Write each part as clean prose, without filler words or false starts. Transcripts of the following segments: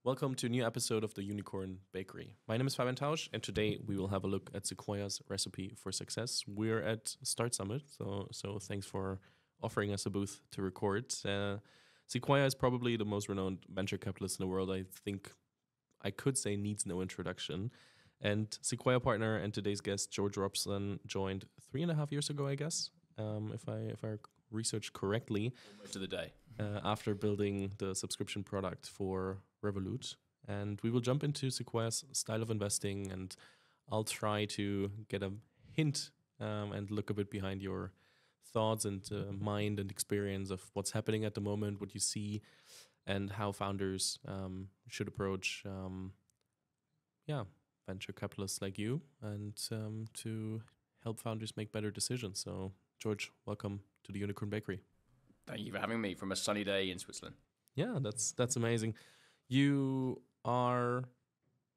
Welcome to a new episode of the Unicorn Bakery. My name is Fabian, and today we will have a look at Sequoia's recipe for success. We're at Start Summit, so thanks for offering us a booth to record. Sequoia is probably the most renowned venture capitalist in the world. I think I could say needs no introduction. And Sequoia partner and today's guest, George Robson, joined 3.5 years ago, I guess, if I researched correctly. Most of the day. After building the subscription product for Revolut. And we will jump into Sequoia's style of investing, and I'll try to get a hint and look a bit behind your thoughts and mind and experience of what's happening at the moment, what you see, and how founders should approach venture capitalists like you, and to help founders make better decisions. So, George, welcome to the Unicorn Bakery. Thank you for having me from a sunny day in Switzerland. Yeah, that's amazing. You are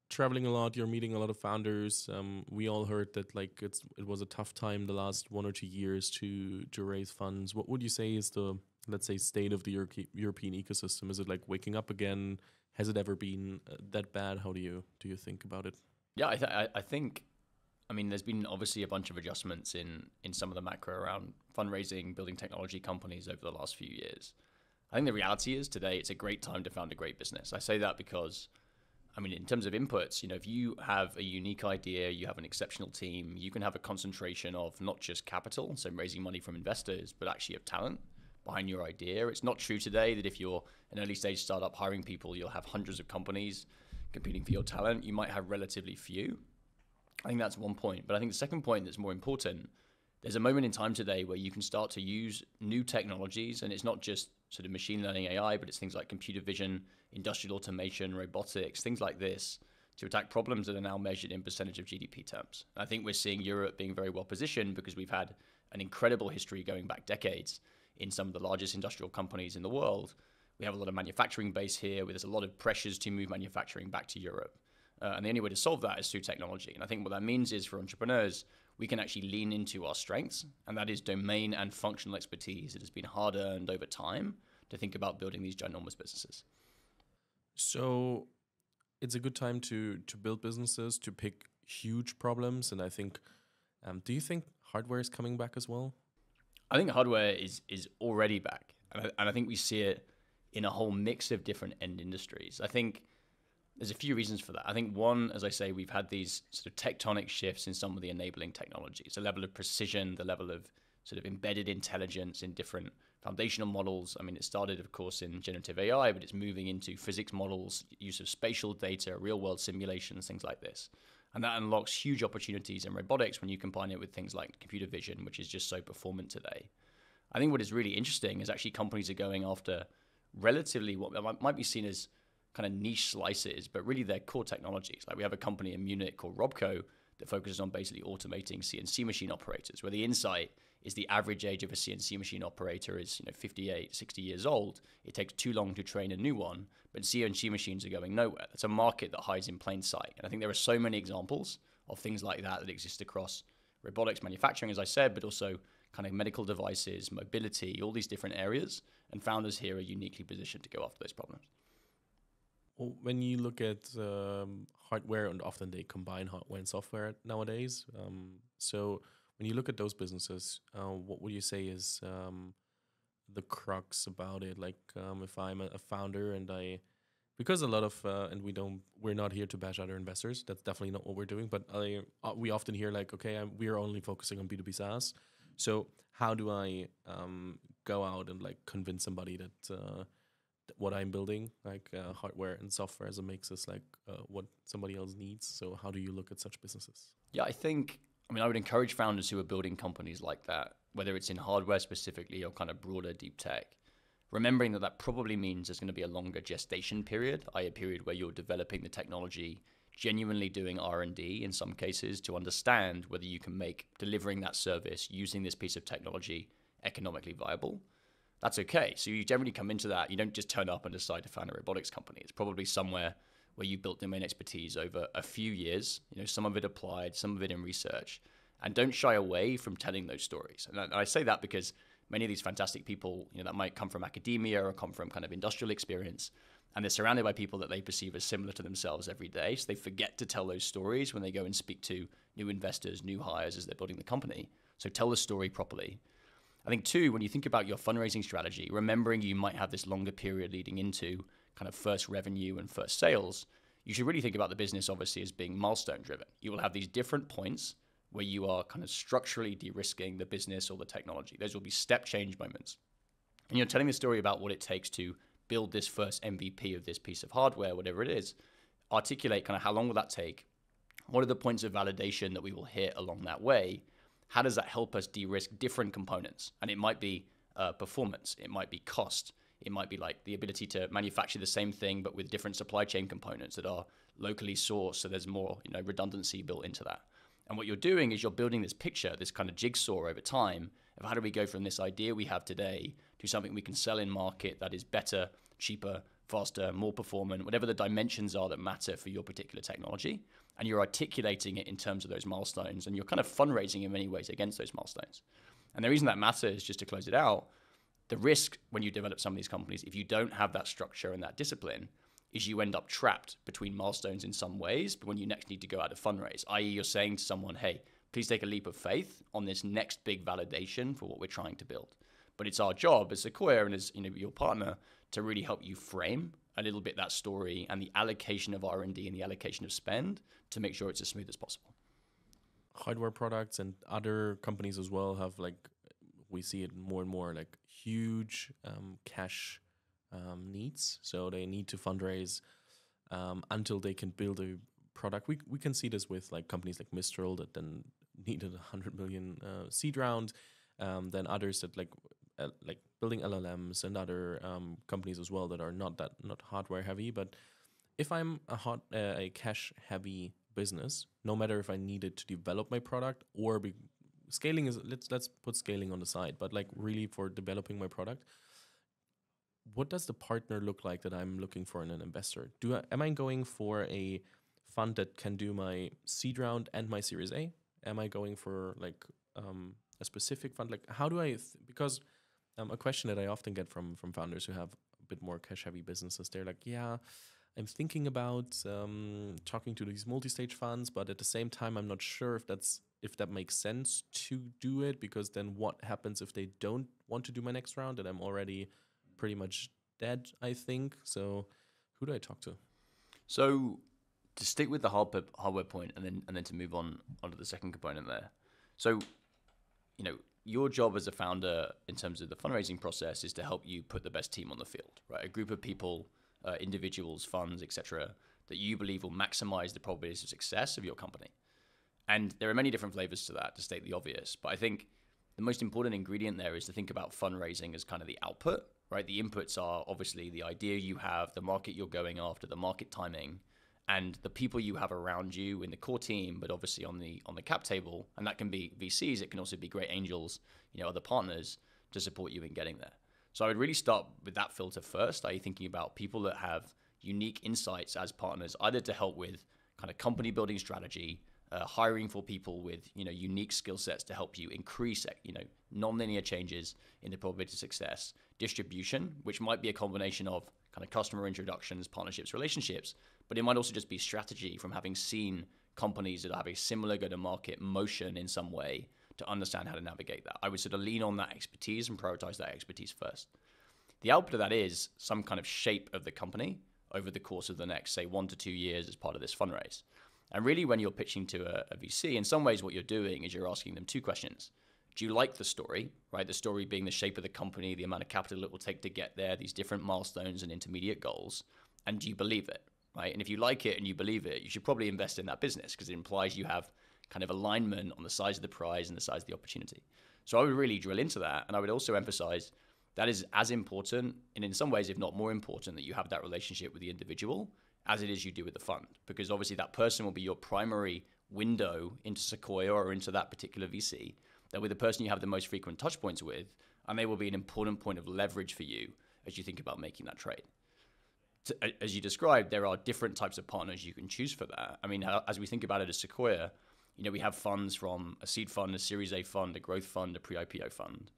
traveling a lot. You're meeting a lot of founders. We all heard that it was a tough time the last 1 or 2 years to raise funds. What would you say is the, let's say, state of the European ecosystem? Is it like waking up again? Has it ever been that bad? How do you think about it? Yeah, I think. I mean, there's been obviously a bunch of adjustments in some of the macro around fundraising, building technology companies over the last few years. I think the reality is today it's a great time to found a great business. I say that because, I mean, in terms of inputs, if you have a unique idea, you have an exceptional team, you can have a concentration of not just capital, so raising money from investors, but actually of talent behind your idea. It's not true today that if you're an early stage startup hiring people, you'll have hundreds of companies competing for your talent. You might have relatively few. I think that's one point. But I think the second point that's more important, there's a moment in time today where you can start to use new technologies, and it's not just sort of machine learning AI, but it's things like computer vision, industrial automation, robotics, things like this, to attack problems that are now measured in percentage of GDP terms. And I think we're seeing Europe being very well positioned because we've had an incredible history going back decades in some of the largest industrial companies in the world. We have a lot of manufacturing base here, where there's a lot of pressures to move manufacturing back to Europe. And the only way to solve that is through technology. And I think what that means is for entrepreneurs, we can actually lean into our strengths, and that is domain and functional expertise. It has been hard earned over time to think about building these ginormous businesses. So it's a good time to build businesses, to pick huge problems. And I think, do you think hardware is coming back as well? I think hardware is already back. And I think we see it in a whole mix of different end industries. I think there's a few reasons for that. I think one, as I say, we've had these sort of tectonic shifts in some of the enabling technologies, the level of precision, the level of sort of embedded intelligence in different foundational models. I mean, it started, of course, in generative AI, but it's moving into physics models, use of spatial data, real world simulations, things like this. And that unlocks huge opportunities in robotics when you combine it with things like computer vision, which is just so performant today. I think what is really interesting is actually companies are going after relatively what might be seen as kind of niche slices, but really they're core technologies. Like we have a company in Munich called Robco that focuses on basically automating CNC machine operators, where the insight is the average age of a CNC machine operator is 58, 60 years old. It takes too long to train a new one, but CNC machines are going nowhere. It's a market that hides in plain sight. And I think there are so many examples of things like that exist across robotics manufacturing, as I said, but also kind of medical devices, mobility, all these different areas. And founders here are uniquely positioned to go after those problems. Well, when you look at hardware, and often they combine hardware and software nowadays. So when you look at those businesses, what would you say is the crux about it? Like if I'm a founder and because a lot of, and we're not here to bash other investors. That's definitely not what we're doing. But we often hear like, okay, we're only focusing on B2B SaaS. So how do I go out and like convince somebody that what I'm building, like hardware and software as a mix, is like what somebody else needs? So how do you look at such businesses? Yeah, I would encourage founders who are building companies like that, whether it's in hardware specifically or kind of broader deep tech, remembering that probably means there's going to be a longer gestation period, i.e. a period where you're developing the technology, genuinely doing R&D in some cases to understand whether you can make delivering that service using this piece of technology economically viable. That's okay. So you generally come into that, you don't just turn up and decide to found a robotics company. It's probably somewhere where you built domain expertise over a few years, some of it applied, some of it in research, and don't shy away from telling those stories. And I say that because many of these fantastic people, that might come from academia or come from kind of industrial experience, and they're surrounded by people that they perceive as similar to themselves every day. So they forget to tell those stories when they go and speak to new investors, new hires as they're building the company. So tell the story properly. I think too, when you think about your fundraising strategy, remembering you might have this longer period leading into kind of first revenue and first sales, you should really think about the business obviously as being milestone driven. You will have these different points where you are kind of structurally de-risking the business or the technology. Those will be step change moments. And you're telling the story about what it takes to build this first MVP of this piece of hardware, whatever it is, articulate kind of how long will that take? What are the points of validation that we will hit along that way? How does that help us de-risk different components? And it might be performance, it might be cost, it might be like the ability to manufacture the same thing but with different supply chain components that are locally sourced, so there's more redundancy built into that. And what you're doing is you're building this picture, this kind of jigsaw over time of how do we go from this idea we have today to something we can sell in market that is better, cheaper, faster, more performant, whatever the dimensions are that matter for your particular technology. And you're articulating it in terms of those milestones, and you're kind of fundraising in many ways against those milestones. And the reason that matters, just to close it out, the risk when you develop some of these companies, if you don't have that structure and that discipline, is you end up trapped between milestones in some ways, but when you next need to go out to fundraise, i.e. you're saying to someone, hey, please take a leap of faith on this next big validation for what we're trying to build. But it's our job as Sequoia and as your partner to really help you frame a little bit that story and the allocation of R&D and the allocation of spend to make sure it's as smooth as possible. Hardware products and other companies as well have, like, we see it more and more, like huge cash needs. So they need to fundraise until they can build a product. We can see this with like companies like Mistral that then needed 100 million seed round. Then others that like building LLMs and other companies as well that are not hardware heavy. But if I'm a cash heavy business, no matter if I needed to develop my product or scaling is, let's put scaling on the side, but like really for developing my product, what does the partner look like that I'm looking for in an investor? Am I going for a fund that can do my seed round and my Series A? Am I going for like a specific fund? Like how do I, because a question that I often get from founders who have a bit more cash heavy businesses, they're like, yeah, I'm thinking about talking to these multi-stage funds, but at the same time, I'm not sure if that makes sense to do it, because then what happens if they don't want to do my next round and I'm already pretty much dead, I think. So who do I talk to? So to stick with the hardware point and then to move on onto the second component there. So, your job as a founder in terms of the fundraising process is to help you put the best team on the field, right? A group of people, individuals, funds, etc., that you believe will maximize the probabilities of success of your company. And there are many different flavors to that, to state the obvious. But I think the most important ingredient there is to think about fundraising as kind of the output, right? The inputs are obviously the idea you have, the market you're going after, the market timing, and the people you have around you in the core team, but obviously on the cap table. And that can be VCs, it can also be great angels, other partners to support you in getting there. So I would really start with that filter first. Are you thinking about people that have unique insights as partners, either to help with kind of company building strategy, hiring for people with unique skill sets to help you increase non-linear changes in the probability of success, distribution, which might be a combination of kind of customer introductions, partnerships, relationships, but it might also just be strategy from having seen companies that have a similar go-to-market motion in some way to understand how to navigate that. I would sort of lean on that expertise and prioritize that expertise first. The output of that is some kind of shape of the company over the course of the next, say, 1 to 2 years as part of this fundraise. And really, when you're pitching to a VC, in some ways what you're doing is you're asking them 2 questions. Do you like the story, right? The story being the shape of the company, the amount of capital it will take to get there, these different milestones and intermediate goals. And do you believe it, right? And if you like it and you believe it, you should probably invest in that business because it implies you have kind of alignment on the size of the prize and the size of the opportunity. So I would really drill into that. And I would also emphasize that is as important, and in some ways, if not more important, that you have that relationship with the individual as it is you do with the fund. Because obviously that person will be your primary window into Sequoia or into that particular VC. They'll be the person you have the most frequent touch points with, and they will be an important point of leverage for you as you think about making that trade. As you described, there are different types of partners you can choose for that. I mean, as we think about it as Sequoia, we have funds from a seed fund, a Series A fund, a growth fund, a pre-IPO fund.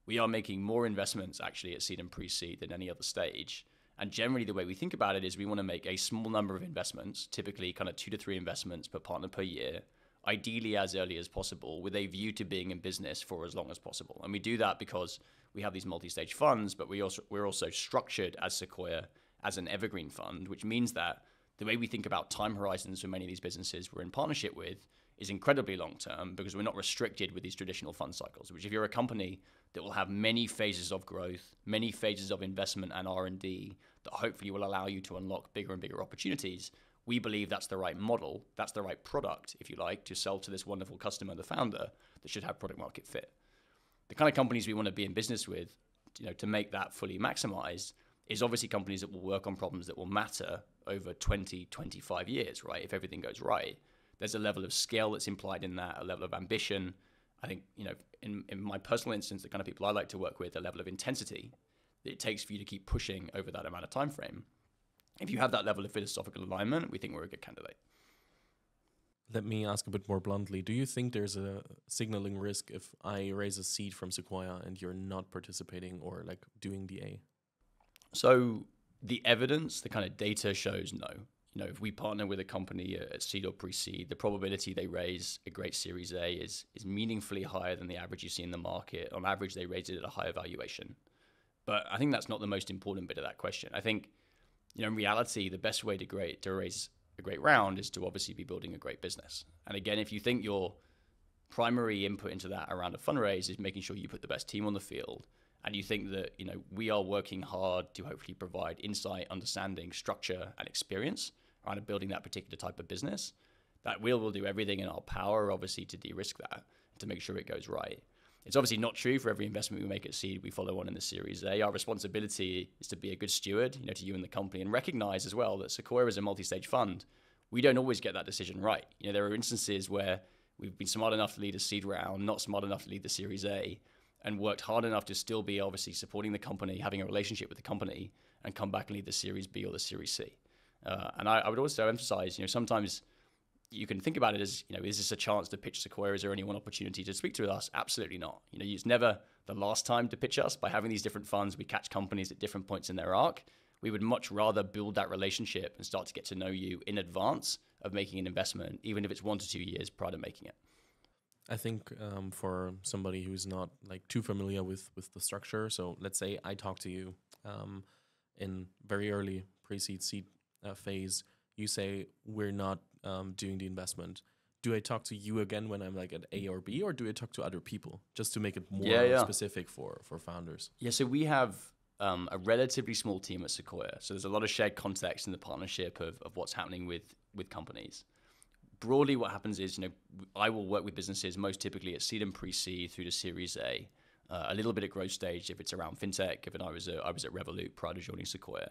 We are making more investments actually at seed and pre-seed than any other stage. And generally, the way we think about it is we want to make a small number of investments, typically kind of 2 to 3 investments per partner per year, ideally as early as possible, with a view to being in business for as long as possible. And we do that because we have these multi-stage funds, but we're also structured as Sequoia as an evergreen fund, which means that the way we think about time horizons for many of these businesses we're in partnership with is incredibly long-term, because we're not restricted with these traditional fund cycles, which if you're a company that will have many phases of growth, many phases of investment and R&D that hopefully will allow you to unlock bigger and bigger opportunities, we believe that's the right model, that's the right product, if you like, to sell to this wonderful customer, the founder, that should have product market fit. The kind of companies we want to be in business with, to make that fully maximized, is obviously companies that will work on problems that will matter over 20, 25 years, right? If everything goes right. There's a level of scale that's implied in that, a level of ambition. I think, in my personal instance, the kind of people I like to work with, a level of intensity that it takes for you to keep pushing over that amount of time frame. If you have that level of philosophical alignment, we think we're a good candidate. Let me ask a bit more bluntly. Do you think there's a signaling risk if I raise a seed from Sequoia and you're not participating or like doing the A? So the evidence, the kind of data shows no. If we partner with a company at seed or pre-seed, the probability they raise a great Series A is meaningfully higher than the average you see in the market. On average, they raise it at a higher valuation. But I think that's not the most important bit of that question. I think, in reality, the best way to raise a great round is to obviously be building a great business. And again, if you think your primary input into that around a fundraise is making sure you put the best team on the field, and you think that, we are working hard to hopefully provide insight, understanding, structure, and experience around building that particular type of business, that we'll do everything in our power, obviously, to de-risk that, to make sure it goes right. It's obviously not true for every investment we make at seed, we follow on in the Series A. Our responsibility is to be a good steward, to you and the company, and recognize as well that Sequoia is a multi-stage fund. We don't always get that decision right. There are instances where we've been smart enough to lead a seed round, not smart enough to lead the Series A, and worked hard enough to still be obviously supporting the company, having a relationship with the company, and come back and lead the Series B or the Series C. And I would also emphasize, sometimes you can think about it as, is this a chance to pitch Sequoia? Is there only one opportunity to speak to us? Absolutely not. It's never the last time to pitch us. By having these different funds, we catch companies at different points in their arc. We would much rather build that relationship and start to get to know you in advance of making an investment, even if it's 1 to 2 years prior to making it. I think for somebody who's not like too familiar with the structure, so let's say I talk to you in very early pre-seed seed phase, you say we're not doing the investment. Do I talk to you again when I'm like at A or B, or do I talk to other people just to make it more specific for founders? Yeah, so we have a relatively small team at Sequoia. So there's a lot of shared context in the partnership of what's happening with companies. Broadly, what happens is, I will work with businesses most typically at seed and pre-seed through to Series A, a little bit at growth stage if it's around fintech, given I was at Revolut prior to joining Sequoia.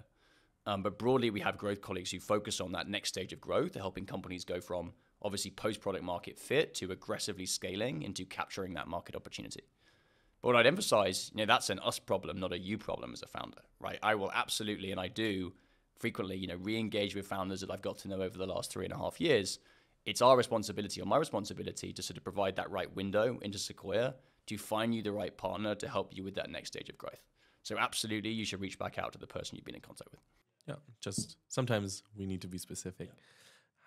But broadly, we have growth colleagues who focus on that next stage of growth, helping companies go from obviously post-product market fit to aggressively scaling into capturing that market opportunity. But what I'd emphasize, that's an us problem, not a you problem as a founder, right? I will absolutely, and I do frequently, re-engage with founders that I've got to know over the last 3.5 years. It's our responsibility, or my responsibility, to sort of provide that right window into Sequoia to find you the right partner to help you with that next stage of growth. So absolutely, you should reach back out to the person you've been in contact with. Yeah, just sometimes we need to be specific. Yeah.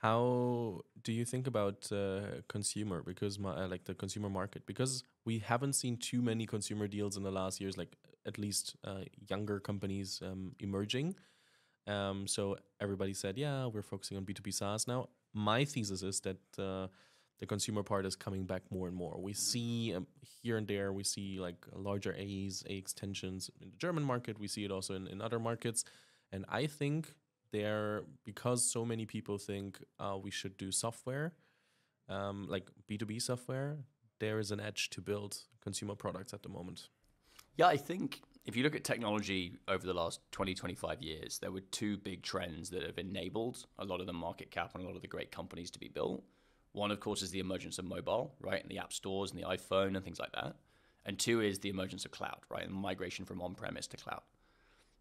How do you think about consumer? Because like the consumer market, because we haven't seen too many consumer deals in the last years, like at least younger companies emerging. So everybody said, yeah, we're focusing on B2B SaaS now. My thesis is that the consumer part is coming back more and more. We see here and there, we see like larger A extensions in the German market. We see it also in other markets. And I think because so many people think we should do software, like B2B software, there is an edge to build consumer products at the moment. Yeah, I think if you look at technology over the last 20, 25 years, there were 2 big trends that have enabled a lot of the market cap and a lot of the great companies to be built. One, of course, is the emergence of mobile, right? And the app stores and the iPhone and things like that. And 2 is the emergence of cloud, right? And migration from on-premise to cloud.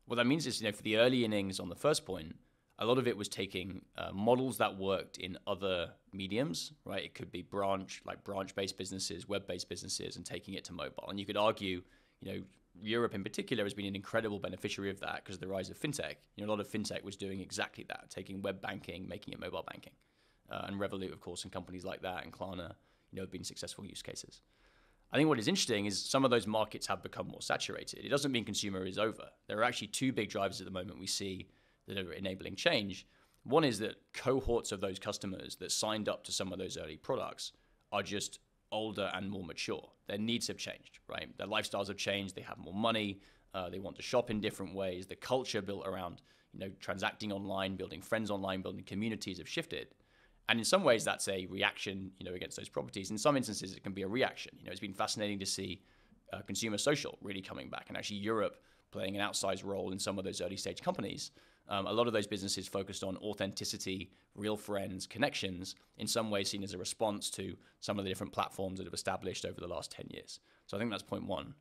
What that means is, for the early innings on the first point, a lot of it was taking models that worked in other mediums, right? It could be branch-based businesses, web-based businesses, and taking it to mobile. And you could argue, Europe in particular has been an incredible beneficiary of that because of the rise of fintech. A lot of fintech was doing exactly that, taking web banking, making it mobile banking. And Revolut, of course, and companies like that, and Klarna, have been successful use cases. I think what is interesting is some of those markets have become more saturated. It doesn't mean consumer is over. There are actually two big drivers at the moment we see that are enabling change. One is that cohorts of those customers that signed up to some of those early products are just older and more mature. Their needs have changed, right? Their lifestyles have changed. They have more money. They want to shop in different ways. The culture built around, transacting online, building friends online, building communities have shifted. And in some ways, that's a reaction, against those properties. In some instances, it can be a reaction. It's been fascinating to see consumer social really coming back, and actually Europe playing an outsized role in some of those early stage companies. A lot of those businesses focused on authenticity, real friends, connections, in some ways seen as a response to some of the different platforms that have established over the last 10 years. So I think that's point one.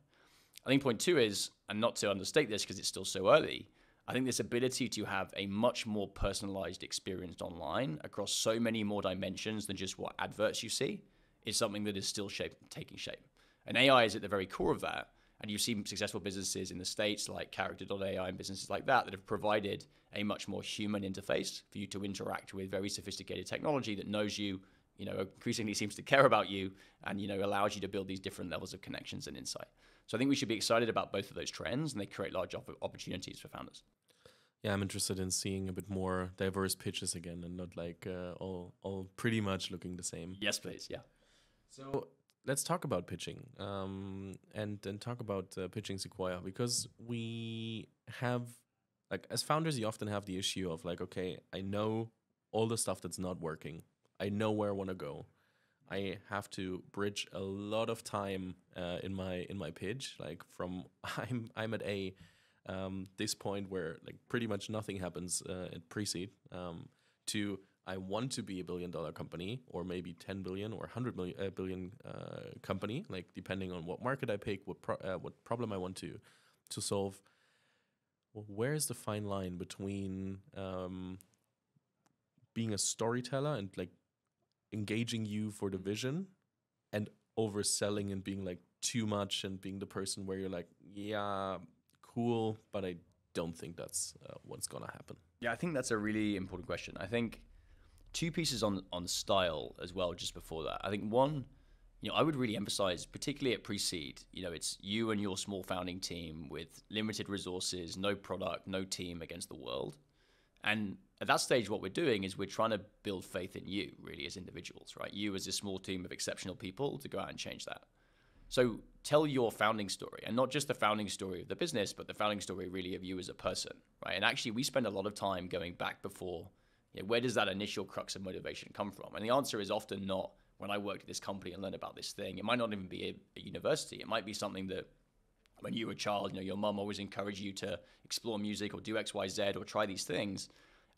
I think point two is, and not to understate this because it's still so early, I think this ability to have a much more personalized experience online across so many more dimensions than just what adverts you see is something that is still taking shape. And AI is at the very core of that. And you've seen successful businesses in the States like Character.ai and businesses like that have provided a much more human interface for you to interact with very sophisticated technology that knows you, increasingly seems to care about you and, allows you to build these different levels of connections and insight. So I think we should be excited about both of those trends, and they create large opportunities for founders. Yeah, I'm interested in seeing a bit more diverse pitches again and not like all pretty much looking the same. Yes, please. Yeah. So let's talk about pitching and talk about pitching Sequoia, because we have, like, as founders, you often have the issue of like, okay, I know all the stuff that's not working. I know where I want to go. I have to bridge a lot of time in my pitch. Like from I'm at this point where like pretty much nothing happens at pre-seed to I want to be $1 billion company, or maybe 10 billion or 100 billion company, like depending on what market I pick, what problem I want to solve. Well, where is the fine line between being a storyteller and like engaging you for the vision and overselling and being like too much and being the person where you're like, yeah, cool, but I don't think that's what's gonna happen? Yeah, I think that's a really important question. I think two pieces on style as well just before that. I think one, I would really emphasize, particularly at pre-seed, it's you and your small founding team with limited resources, no product, no team against the world. And at that stage, what we're doing is we're trying to build faith in you, really, as individuals, right? You as a small team of exceptional people to go out and change that. So tell your founding story, and not just the founding story of the business, but the founding story really of you as a person, right? And actually, we spend a lot of time going back before, where does that initial crux of motivation come from? And the answer is often not when I worked at this company and learned about this thing. It might not even be a university. It might be something that when you were a child, your mum always encouraged you to explore music or do X, Y, Z or try these things.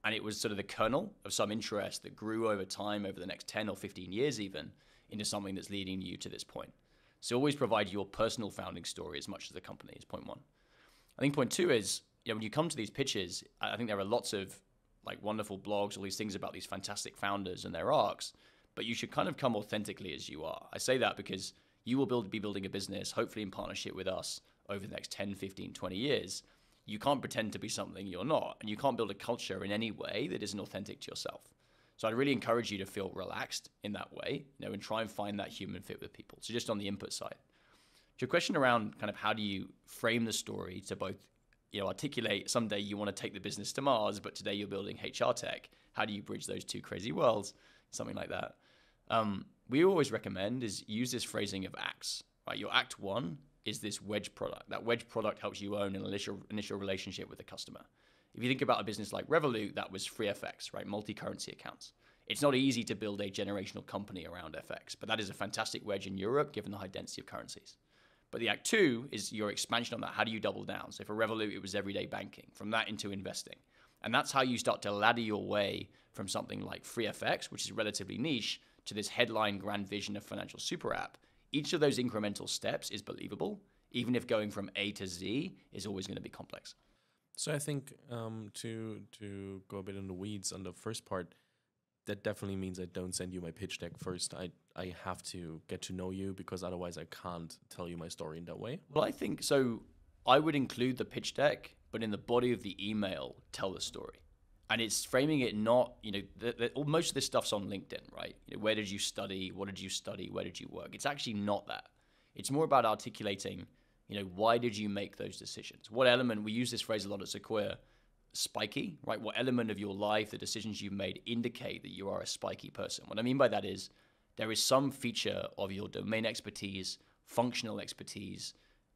And it was sort of the kernel of some interest that grew over time, over the next 10 or 15 years even, into something that's leading you to this point. So always provide your personal founding story as much as the company is point one. I think point two is, when you come to these pitches, I think there are lots of like wonderful blogs, all these things about these fantastic founders and their arcs, but you should kind of come authentically as you are. I say that because you will be building a business, hopefully in partnership with us over the next 10, 15, 20 years. You can't pretend to be something you're not, and you can't build a culture in any way that isn't authentic to yourself. So I'd really encourage you to feel relaxed in that way, and try and find that human fit with people. So just on the input side. To your question around kind of how do you frame the story to both, articulate someday you want to take the business to Mars, but today you're building HR tech. How do you bridge those two crazy worlds? Something like that. We always recommend is use this phrasing of acts, right? Your act one is this wedge product. That wedge product helps you own an initial relationship with the customer. If you think about a business like Revolut, that was free FX, right? Multi-currency accounts. It's not easy to build a generational company around FX, but that is a fantastic wedge in Europe, given the high density of currencies. But the act two is your expansion on that. How do you double down? So for Revolut, it was everyday banking, from that into investing. And that's how you start to ladder your way from something like free FX, which is relatively niche, to this headline grand vision of financial super app. Each of those incremental steps is believable, even if going from A to Z is always going to be complex. So I think to go a bit in the weeds on the first part, that definitely means I don't send you my pitch deck first. I have to get to know you, because otherwise I can't tell you my story in that way. Well, I think so. I would include the pitch deck, but in the body of the email, tell the story. And it's framing it not, most of this stuff's on LinkedIn, right? Where did you study? What did you study? Where did you work? It's actually not that. It's more about articulating, why did you make those decisions? What element, we use this phrase a lot at Sequoia, spiky, right? What element of your life, the decisions you've made indicate that you are a spiky person? What I mean by that is there is some feature of your domain expertise, functional expertise,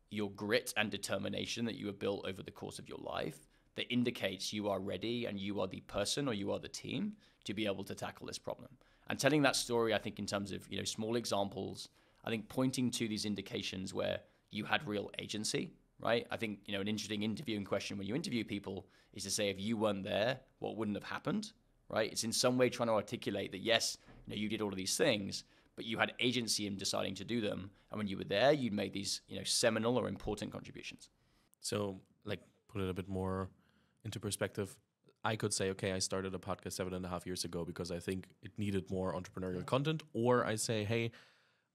your grit and determination that you have built over the course of your life that indicates you are ready and you are the person or you are the team to be able to tackle this problem. And telling that story, I think in terms of, small examples, I think pointing to these indications where you had real agency, right? I think, an interesting interviewing question when you interview people is to say, if you weren't there, what wouldn't have happened, right? It's in some way trying to articulate that, yes, you did all of these things, but you had agency in deciding to do them. And when you were there, you'd made these, seminal or important contributions. So, put it a bit more into perspective. I could say, okay, I started a podcast 7.5 years ago because I think it needed more entrepreneurial content. Or I say, hey,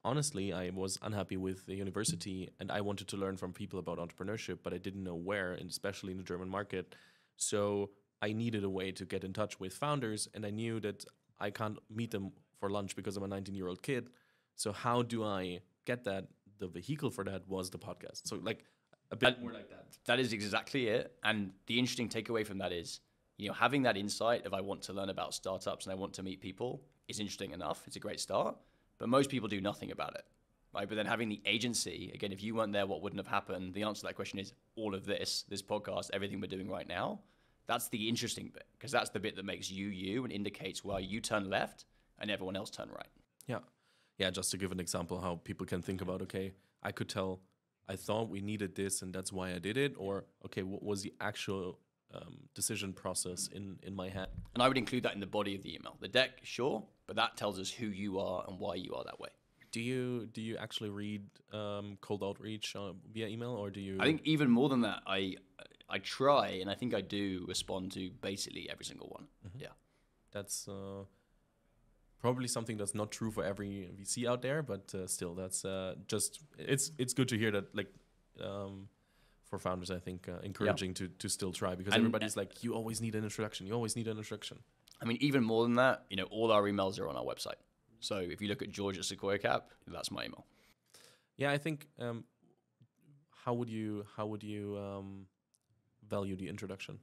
honestly, I was unhappy with the university and I wanted to learn from people about entrepreneurship, but I didn't know where, and especially in the German market. So I needed a way to get in touch with founders, and I knew that I can't meet them for lunch because I'm a 19-year-old kid. So how do I get that? The vehicle for that was the podcast. So a bit more like that. That is exactly it. And the interesting takeaway from that is, having that insight of I want to learn about startups and I want to meet people is interesting enough. It's a great start. But most people do nothing about it, right? But then having the agency, again, if you weren't there, what wouldn't have happened? The answer to that question is all of this podcast, everything we're doing right now. That's the interesting bit, because that's the bit that makes you, you, and indicates why you turn left and everyone else turn right. Yeah, just to give an example how people can think about, okay, I could tell I thought we needed this and that's why I did it, or, okay, what was the actual decision process in my head? And I would include that in the body of the email. The deck, sure, but that tells us who you are and why you are that way. Do you actually read cold outreach via email, or do you? I think even more than that, I try, and I think I do respond to basically every single one. Mm-hmm. Yeah. That's probably something that's not true for every VC out there, but still, that's just it's good to hear that, for founders, I think encouraging to still try, because everybody's like, you always need an introduction. You always need an introduction. I mean, even more than that, all our emails are on our website. So if you look at George at Sequoia Cap, that's my email. Yeah, I think how would you value the introduction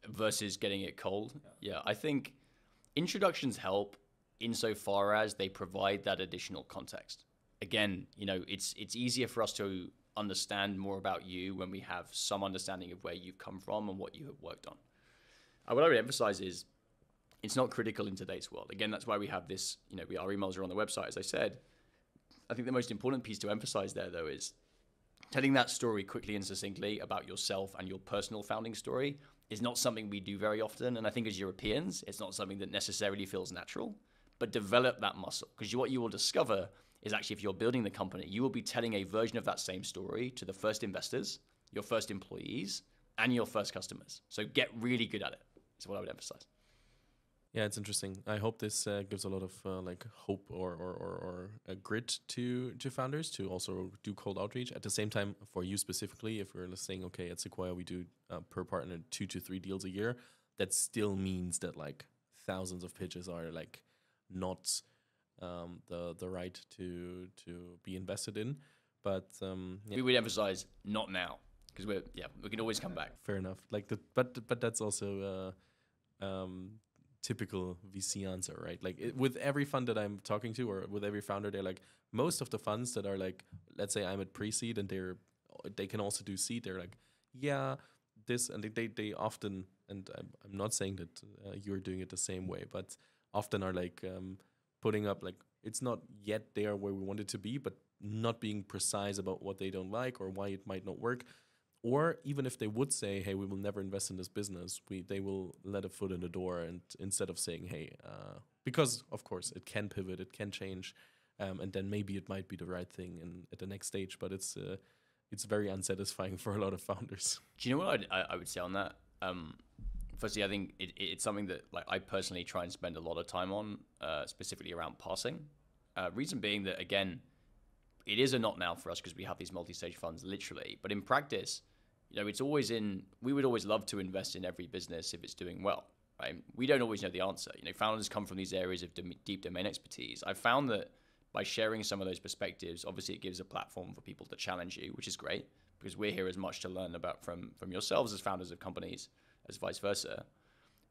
versus getting it cold? Yeah, I think introductions help insofar as they provide that additional context. Again, it's easier for us to understand more about you when we have some understanding of where you've come from and what you have worked on. What I would emphasize is it's not critical in today's world. Again, that's why we have this, our emails are on the website, as I said. I think the most important piece to emphasize there, though, is telling that story quickly and succinctly about yourself and your personal founding story is not something we do very often. And I think as Europeans, it's not something that necessarily feels natural, but develop that muscle. Because what you will discover is actually, if you're building the company, you will be telling a version of that same story to the first investors, your first employees, and your first customers. So get really good at it, is what I would emphasize. Yeah, it's interesting. I hope this gives a lot of hope or a grit to founders to also do cold outreach. At the same time, for you specifically, if we're saying, okay, at Sequoia, we do per partner 2 to 3 deals a year, that still means that thousands of pitches are not the right to be invested in. But we would emphasize not now, because we can always come back. Fair enough. But that's also typical VC answer, right? With every fund that I'm talking to, or with every founder, they're most of the funds that are let's say I'm at pre-seed and they can also do seed. They're yeah, this, and they often, and I'm not saying that you're doing it the same way, but often are putting up it's not yet there where we want it to be, but not being precise about what they don't like or why it might not work. Or even if they would say, hey, we will never invest in this business, they will let a foot in the door, and instead of saying, hey, because of course it can pivot, it can change, and then maybe it might be the right thing at the next stage, but it's very unsatisfying for a lot of founders. Do you know what I would say on that? Firstly, I think it's something that I personally try and spend a lot of time on, specifically around passing. Reason being that, again, it is a not now for us because we have these multi-stage funds literally. But in practice, it's always we would always love to invest in every business if it's doing well, right? We don't always know the answer. Founders come from these areas of deep domain expertise. I've found that by sharing some of those perspectives, obviously it gives a platform for people to challenge you, which is great because we're here as much to learn about from yourselves as founders of companies as vice versa.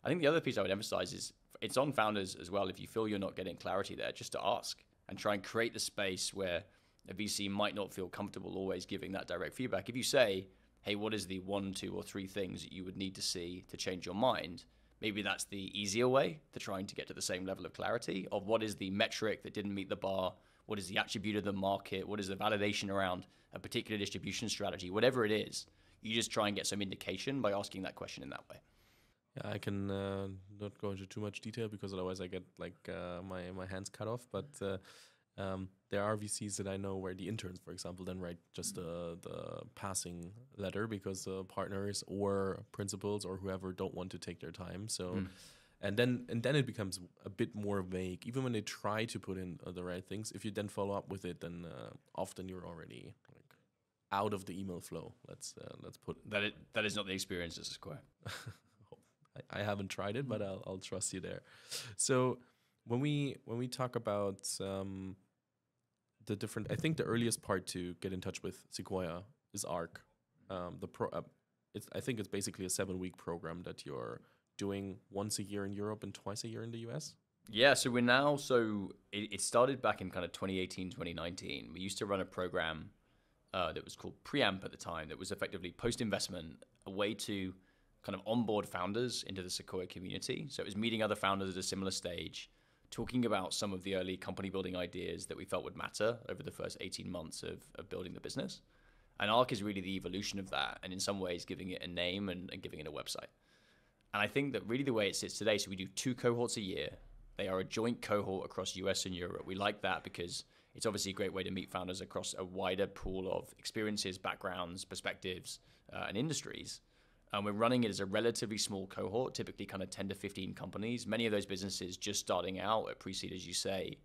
I think the other piece I would emphasize is it's on founders as well. If you feel you're not getting clarity there, just to ask and try and create the space where a VC might not feel comfortable always giving that direct feedback. If you say, hey, what is the 1, 2, or 3 things that you would need to see to change your mind? Maybe that's the easier way to trying to get to the same level of clarity of what is the metric that didn't meet the bar, what is the attribute of the market, what is the validation around a particular distribution strategy, whatever it is, you just try and get some indication by asking that question in that way. Yeah, I can not go into too much detail because otherwise I get my hands cut off. But there are VCs that I know where the interns, for example, then write just the passing letter because the partners or principals or whoever don't want to take their time. So, and then it becomes a bit more vague. Even when they try to put in the right things, if you then follow up with it, then often you're already out of the email flow. Let's put that is not the experience at Sequoia. I haven't tried it, but I'll trust you there. So when we talk about the different, I think the earliest part to get in touch with Sequoia is ARC. I think it's basically a 7-week program that you're doing once a year in Europe and twice a year in the US. Yeah, so it started back in kind of 2018, 2019. We used to run a program that was called Preamp at the time that was effectively post-investment, a way to kind of onboard founders into the Sequoia community. So it was meeting other founders at a similar stage, talking about some of the early company building ideas that we felt would matter over the first 18 months of building the business. And ARC is really the evolution of that, and in some ways giving it a name and giving it a website. And I think that really the way it sits today, so we do 2 cohorts a year. They are a joint cohort across US and Europe. We like that because it's obviously a great way to meet founders across a wider pool of experiences, backgrounds, perspectives, and industries. And we're running it as a relatively small cohort, typically kind of 10 to 15 companies, many of those businesses just starting out at pre-seed, as you say.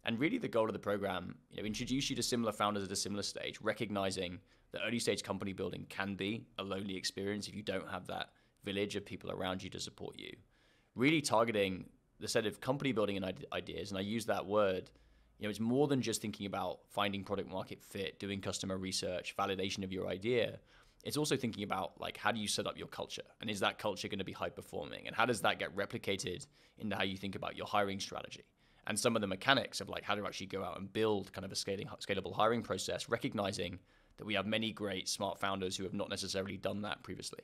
And really the goal of the program, introduce you to similar founders at a similar stage, recognizing that early stage company building can be a lonely experience if you don't have that village of people around you to support you. Really targeting the set of company building and ideas, and I use that word, it's more than just thinking about finding product market fit, doing customer research, validation of your idea. It's also thinking about how do you set up your culture, and is that culture going to be high performing, and how does that get replicated into how you think about your hiring strategy and some of the mechanics of how to actually go out and build kind of a scalable hiring process, recognizing that we have many great smart founders who have not necessarily done that previously.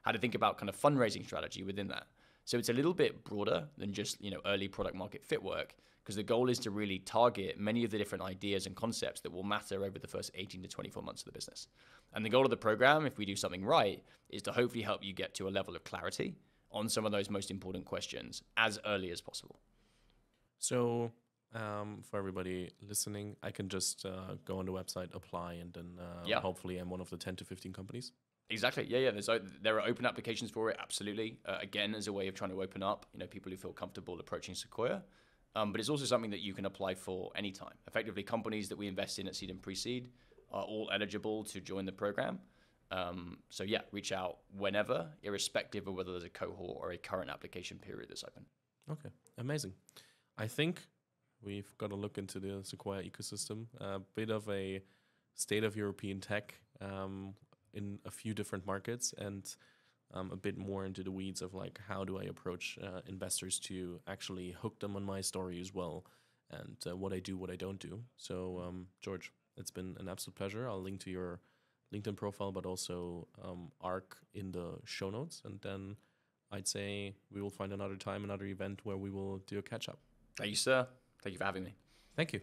How to think about kind of fundraising strategy within that. So it's a little bit broader than just early product market fit work, because the goal is to really target many of the different ideas and concepts that will matter over the first 18 to 24 months of the business. And the goal of the program, if we do something right, is to hopefully help you get to a level of clarity on some of those most important questions as early as possible. So for everybody listening, I can just go on the website, apply, and then hopefully I'm one of the 10 to 15 companies. Exactly. Yeah. There are open applications for it. Absolutely. Again, as a way of trying to open up, people who feel comfortable approaching Sequoia. But it's also something that you can apply for anytime. Effectively, companies that we invest in at seed and pre-seed are all eligible to join the program. So yeah, reach out whenever, irrespective of whether there's a cohort or a current application period that's open. Okay, amazing. I think we've got to look into the Sequoia ecosystem, a bit of a state of European tech in a few different markets, and a bit more into the weeds of how do I approach investors to actually hook them on my story as well, and what I do, what I don't do. So George, it's been an absolute pleasure. I'll link to your LinkedIn profile, but also ARC in the show notes. And then I'd say we will find another time, another event where we will do a catch up. Thank you, sir. Thank you for having me. Thank you.